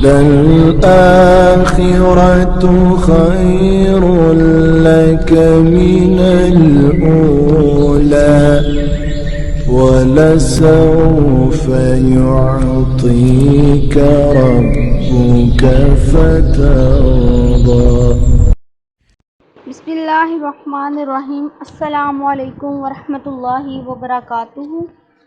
للآخرة خير لك من الأولى ولسوف يعطيك ربك فترضى۔ بسم اللہ الرحمن الرحیم۔ السلام علیکم ورحمۃ اللہ وبرکاتہ۔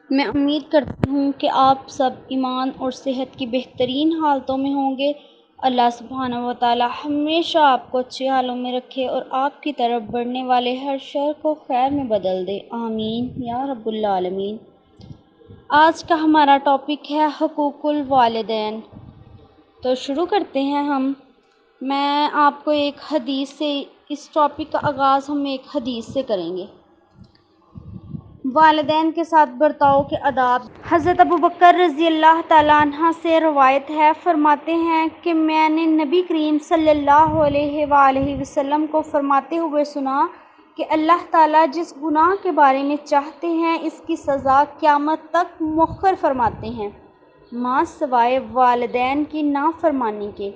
میں امید کرتی ہوں کہ آپ سب ایمان اور صحت کی بہترین حالتوں میں ہوں گے۔ اللہ سبحانہ و تعالی ہمیشہ آپ کو اچھے حالوں میں رکھے اور آپ کی طرف بڑھنے والے ہر شر کو خیر میں بدل دے، آمین یا رب العالمین۔ آج کا ہمارا ٹاپک ہے حقوق الوالدین۔ تو شروع کرتے ہیں ہم۔ میں آپ کو ایک حدیث سے اس ٹاپک کا آغاز ہم ایک حدیث سے کریں گے۔ والدین کے ساتھ برتاؤ کے آداب۔ حضرت ابوبکر رضی اللہ تعالیٰ عنہ سے روایت ہے، فرماتے ہیں کہ میں نے نبی کریم صلی اللہ علیہ وآلہ وسلم کو فرماتے ہوئے سنا کہ اللہ تعالیٰ جس گناہ کے بارے میں چاہتے ہیں اس کی سزا قیامت تک مؤخر فرماتے ہیں، ماں سوائے والدین کی نافرمانی کے۔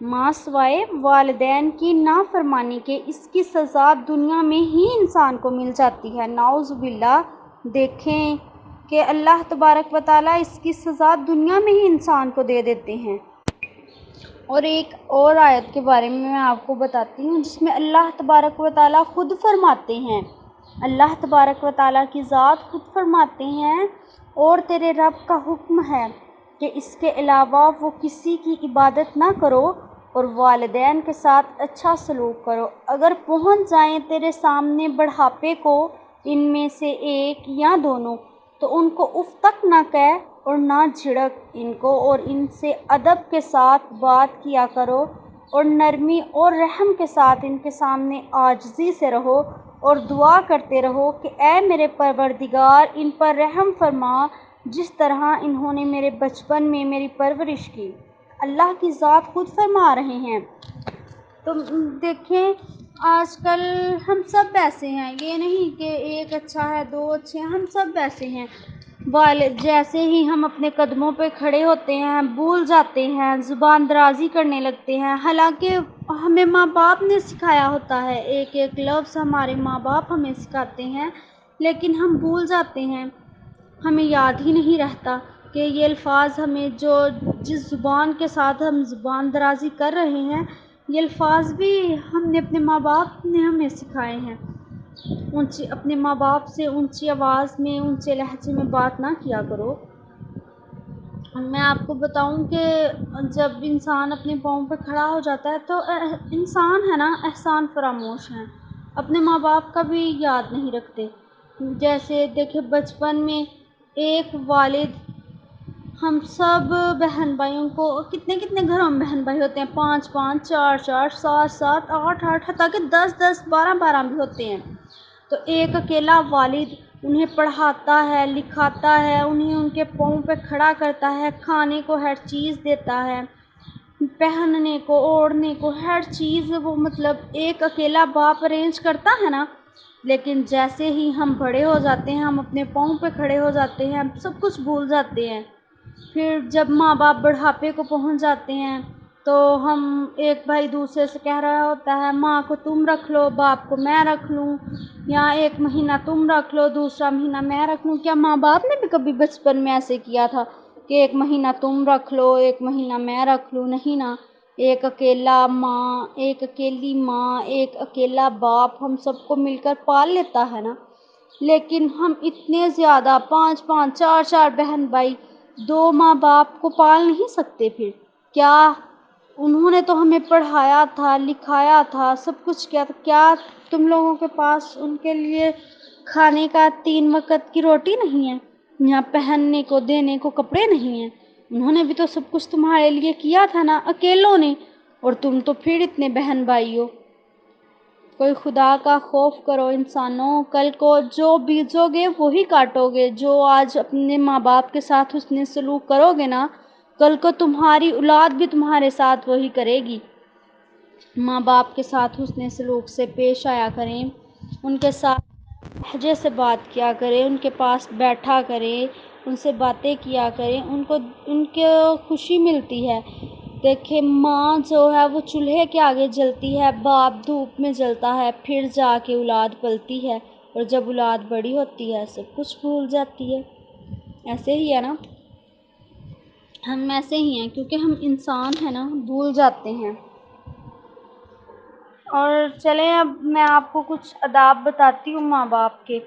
ماں سوائے والدین کی نافرمانی کے اس کی سزا دنیا میں ہی انسان کو مل جاتی ہے، نعوذ باللہ۔ دیکھیں کہ اللہ تبارک و تعالیٰ اس کی سزا دنیا میں ہی انسان کو دے دیتے ہیں۔ اور ایک اور آیت کے بارے میں آپ کو بتاتی ہوں جس میں اللہ تبارک و تعالیٰ خود فرماتے ہیں، اللہ تبارک و تعالیٰ کی ذات خود فرماتے ہیں، اور تیرے رب کا حکم ہے کہ اس کے علاوہ وہ کسی کی عبادت نہ کرو اور والدین کے ساتھ اچھا سلوک کرو۔ اگر پہنچ جائیں تیرے سامنے بڑھاپے کو ان میں سے ایک یا دونوں تو ان کو اف تک نہ کہہ اور نہ جھڑک ان کو، اور ان سے ادب کے ساتھ بات کیا کرو اور نرمی اور رحم کے ساتھ ان کے سامنے عاجزی سے رہو اور دعا کرتے رہو کہ اے میرے پروردگار ان پر رحم فرما جس طرح انہوں نے میرے بچپن میں میری پرورش کی۔ اللہ کی ذات خود فرما رہے ہیں۔ تو دیکھیں آج کل ہم سب ایسے ہیں، یہ نہیں کہ ایک اچھا ہے دو اچھے ہیں، ہم سب ایسے ہیں۔ والد جیسے ہی ہم اپنے قدموں پہ کھڑے ہوتے ہیں بھول جاتے ہیں، زبان درازی کرنے لگتے ہیں، حالانکہ ہمیں ماں باپ نے سکھایا ہوتا ہے، ایک ایک لفظ ہمارے ماں باپ ہمیں سکھاتے ہیں، لیکن ہم بھول جاتے ہیں، ہمیں یاد ہی نہیں رہتا کہ یہ الفاظ ہمیں جس زبان کے ساتھ ہم زبان درازی کر رہے ہیں یہ الفاظ بھی ہم نے اپنے ماں باپ نے ہمیں سکھائے ہیں۔ اپنے ماں باپ سے اونچی آواز میں اونچے لہجے میں بات نہ کیا کرو۔ میں آپ کو بتاؤں کہ جب انسان اپنے پاؤں پہ کھڑا ہو جاتا ہے تو انسان ہے نا احسان فراموش ہیں، اپنے ماں باپ کا بھی یاد نہیں رکھتے۔ جیسے دیکھیں بچپن میں ایک والد، ہم سب بہن بھائیوں کو کتنے گھروں میں بہن بھائی ہوتے ہیں، 5 5 4 4 7 7 8 8 حتیٰ کہ 10 10 12 12 بھی ہوتے ہیں۔ تو ایک اکیلا والد انہیں پڑھاتا ہے لکھاتا ہے، انہیں ان کے پاؤں پہ کھڑا کرتا ہے، کھانے کو ہر چیز دیتا ہے، پہننے کو اوڑھنے کو ہر چیز وہ مطلب ایک اکیلا باپ ارینج کرتا ہے نا۔ لیکن جیسے ہی ہم بڑے ہو جاتے ہیں، ہم اپنے پاؤں پہ کھڑے ہو جاتے ہیں، ہم سب کچھ بھول جاتے ہیں۔ پھر جب ماں باپ بڑھاپے کو پہنچ جاتے ہیں تو ہم ایک بھائی دوسرے سے کہہ رہا ہوتا ہے ماں کو تم رکھ لو باپ کو میں رکھ لوں، یا ایک مہینہ تم رکھ لو دوسرا مہینہ میں رکھ لوں۔ کیا ماں باپ نے بھی کبھی بچپن میں ایسے کیا تھا کہ ایک مہینہ تم رکھ لو ایک مہینہ میں رکھ لوں؟ نہیں نا، ایک اکیلا ماں ایک اکیلی ماں ایک اکیلا باپ ہم سب کو مل کر پال لیتا ہے نا۔ لیکن ہم اتنے زیادہ 5 5 4 4 بہن بھائی 2 ماں باپ کو پال نہیں سکتے؟ پھر کیا انہوں نے تو ہمیں پڑھایا تھا لکھایا تھا سب کچھ کیا تھا، کیا تم لوگوں کے پاس ان کے لیے کھانے کا 3 وقت کی روٹی نہیں ہے یا پہننے کو دینے کو کپڑے نہیں ہیں؟ انہوں نے بھی تو سب کچھ تمہارے لیے کیا تھا نا اکیلوں نے، اور تم تو پھر اتنے بہن بھائی ہو۔ کوئی خدا کا خوف کرو انسانوں، کل کو جو بیجو گے وہی کاٹو گے۔ جو آج اپنے ماں باپ کے ساتھ حسن سلوک کرو گے نا، کل کو تمہاری اولاد بھی تمہارے ساتھ وہی کرے گی۔ ماں باپ کے ساتھ حسن سلوک سے پیش آیا کریں، ان کے ساتھ لہجے سے بات کیا کریں، ان کے پاس بیٹھا کریں، ان سے باتیں کیا کریں، ان کو خوشی ملتی ہے۔ دیکھیں ماں جو ہے وہ چولہے کے آگے جلتی ہے، باپ دھوپ میں جلتا ہے، پھر جا کے اولاد پلتی ہے، اور جب اولاد بڑی ہوتی ہے سب کچھ بھول جاتی ہے۔ ایسے ہی ہے نا، ہم ایسے ہی ہیں کیونکہ ہم انسان ہیں نا، بھول جاتے ہیں۔ اور چلیں اب میں آپ کو کچھ آداب بتاتی ہوں ماں باپ کے۔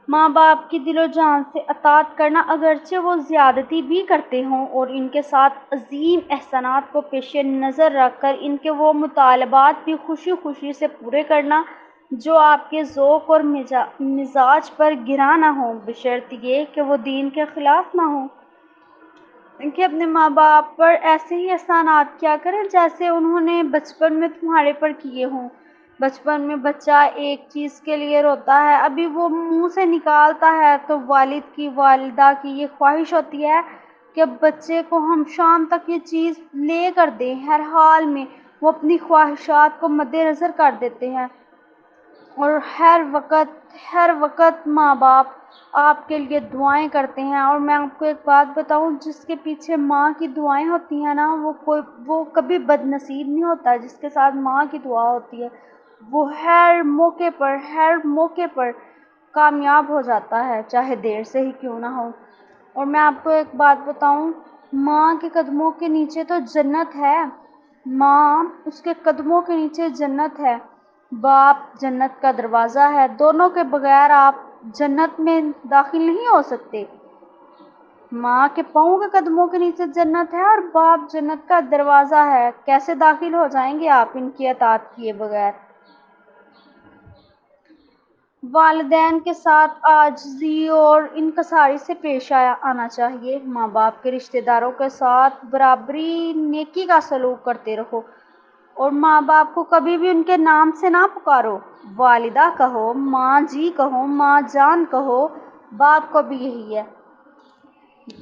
ماں باپ کی دل و جان سے اطاعت کرنا، اگرچہ وہ زیادتی بھی کرتے ہوں، اور ان کے ساتھ عظیم احسانات کو پیش نظر رکھ کر ان کے وہ مطالبات بھی خوشی خوشی سے پورے کرنا جو آپ کے ذوق اور مزاج پر گرا نہ ہوں، بشرط یہ کہ وہ دین کے خلاف نہ ہوں۔ کہ اپنے ماں باپ پر ایسے ہی احسانات کیا کریں جیسے انہوں نے بچپن میں تمہارے پر کیے ہوں۔ بچپن میں بچہ ایک چیز کے لیے روتا ہے، ابھی وہ منہ سے نکالتا ہے تو والد کی والدہ کی یہ خواہش ہوتی ہے کہ بچے کو ہم شام تک یہ چیز لے کر دیں، ہر حال میں وہ اپنی خواہشات کو مد نظر کر دیتے ہیں، اور ہر وقت ماں باپ آپ کے لیے دعائیں کرتے ہیں۔ اور میں آپ کو ایک بات بتاؤں، جس کے پیچھے ماں کی دعائیں ہوتی ہیں نا، وہ کبھی بد نصیب نہیں ہوتا۔ جس کے ساتھ ماں کی دعا ہوتی ہے وہ ہر موقع پر کامیاب ہو جاتا ہے، چاہے دیر سے ہی کیوں نہ ہو۔ اور میں آپ کو ایک بات بتاؤں، ماں کے قدموں کے نیچے تو جنت ہے، ماں اس کے قدموں کے نیچے جنت ہے، باپ جنت کا دروازہ ہے، دونوں کے بغیر آپ جنت میں داخل نہیں ہو سکتے۔ ماں کے پاؤں کے قدموں کے نیچے جنت ہے اور باپ جنت کا دروازہ ہے، کیسے داخل ہو جائیں گے آپ ان کی اطاعت کیے بغیر؟ والدین کے ساتھ عاجزی اور انکساری سے پیش آنا چاہیے۔ ماں باپ کے رشتہ داروں کے ساتھ برابری نیکی کا سلوک کرتے رہو، اور ماں باپ کو کبھی بھی ان کے نام سے نہ پکارو۔ والدہ کہو، ماں جی کہو، ماں جان کہو، باپ کو بھی یہی ہے،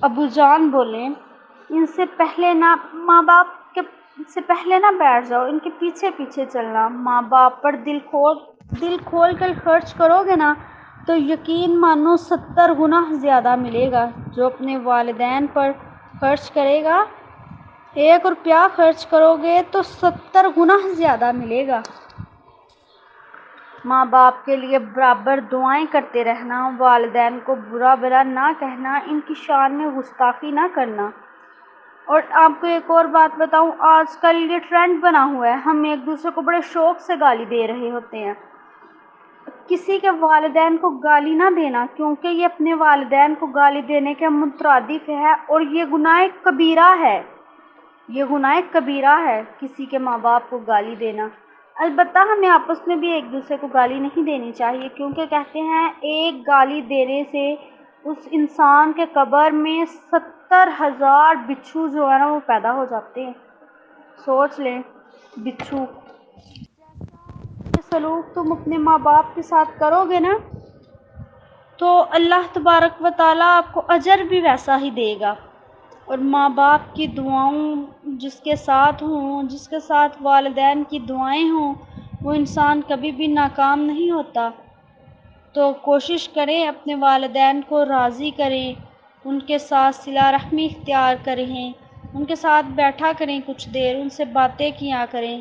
ابو جان بولیں۔ ماں باپ کے سے پہلے نہ بیٹھ جاؤ، ان کے پیچھے پیچھے چلنا۔ ماں باپ پر دل کھول کر خرچ کرو گے نا تو یقین مانو 70 گنا زیادہ ملے گا۔ جو اپنے والدین پر خرچ کرے گا، 1 روپیہ خرچ کرو گے تو 70 گنا زیادہ ملے گا۔ ماں باپ کے لیے برابر دعائیں کرتے رہنا، والدین کو برا بھلا نہ کہنا، ان کی شان میں گستاخی نہ کرنا۔ اور آپ کو ایک اور بات بتاؤں، آج کل یہ ٹرینڈ بنا ہوا ہے، ہم ایک دوسرے کو بڑے شوق سے گالی دے رہے ہوتے ہیں۔ کسی کے والدین کو گالی نہ دینا، کیونکہ یہ اپنے والدین کو گالی دینے کے مترادف ہے، اور یہ گناہ کبیرہ ہے کسی کے ماں باپ کو گالی دینا۔ البتہ ہمیں آپس میں بھی ایک دوسرے کو گالی نہیں دینی چاہیے، کیونکہ کہتے ہیں ایک گالی دینے سے اس انسان کے قبر میں 70,000 بچھو جو ہے نا وہ پیدا ہو جاتے ہیں۔ سوچ لیں، بچھو۔ یہ سلوک تم اپنے ماں باپ کے ساتھ کرو گے نا تو اللہ تبارک و تعالیٰ آپ کو اجر بھی ویسا ہی دے گا۔ اور ماں باپ کی دعاؤں جس کے ساتھ والدین کی دعائیں ہوں، وہ انسان کبھی بھی ناکام نہیں ہوتا۔ تو کوشش کریں اپنے والدین کو راضی کریں، ان کے ساتھ صلہ رحمی اختیار کریں، ان کے ساتھ بیٹھا کریں، کچھ دیر ان سے باتیں کیا کریں۔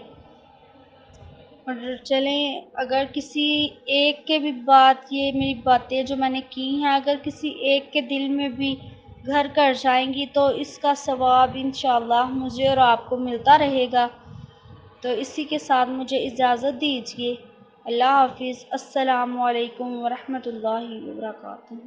اور چلیں، اگر کسی ایک کے بھی یہ میری باتیں جو میں نے کی ہیں اگر کسی ایک کے دل میں بھی گھر کر جائیں گی تو اس کا ثواب انشاءاللہ مجھے اور آپ کو ملتا رہے گا۔ تو اسی کے ساتھ مجھے اجازت دیجیے۔ اللہ حافظ۔ السلام علیکم ورحمۃ اللہ وبرکاتہ۔